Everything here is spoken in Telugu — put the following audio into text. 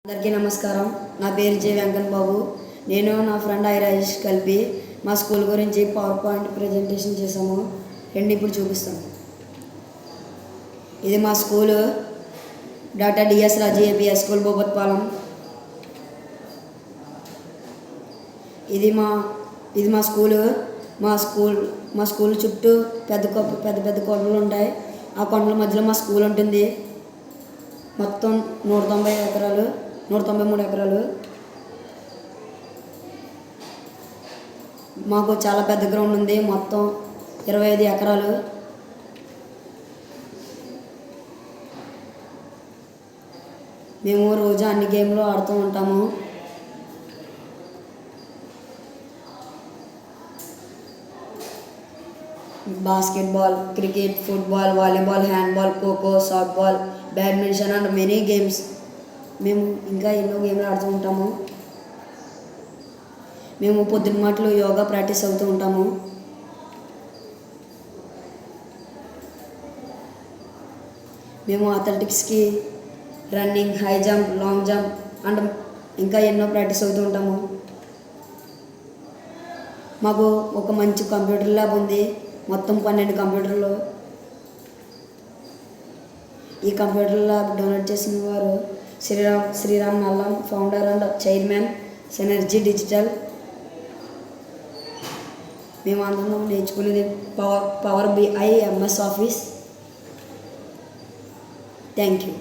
అందరికీ నమస్కారం. నా పేరు జే వెంకన్ బాబు. నేను నా ఫ్రెండ్ ఐ రాజేష్ కలిపి మా స్కూల్ గురించి పవర్ పాయింట్ ప్రజెంటేషన్ చేసాము. ఇప్పుడు చూపిస్తాను. ఇది మా స్కూలు, డాక్టర్ డిఎస్ రాజు ఏపీఎస్ స్కూల్ బొబ్బత్పాలెం. ఇది మా స్కూలు. మా స్కూల్ చుట్టూ పెద్ద కొండలు ఉంటాయి. ఆ కొండల మధ్యలో మా స్కూల్ ఉంటుంది. మొత్తం 193 ఎకరాలు. మాకు చాలా పెద్ద గ్రౌండ్ ఉంది. మొత్తం 25 ఎకరాలు. మేము రోజు అన్ని గేమ్లు ఆడుతూ ఉంటాము. Basketball, cricket, football, volleyball, handball, kho kho, softball, badminton and many games. మేము ఇంకా ఎన్నో గేమ్లు ఆడుతూ ఉంటాము. మేము పొద్దున్న మాటలు యోగా ప్రాక్టీస్ అవుతూ ఉంటాము. మేము అథ్లెటిక్స్కి running, high jump, long jump and ఇంకా ఎన్నో ప్రాక్టీస్ అవుతూ ఉంటాము. మాకు ఒక మంచి కంప్యూటర్ ల్యాబ్ ఉంది. మొత్తం 12 కంప్యూటర్లు. ఈ కంప్యూటర్ ల్యాబ్ డొనేట్ చేసిన వారు Sriram Nallam, founder and chairman, Synergy digital. మేము అందరం నేర్చుకునేది power BI MS office. Thank you.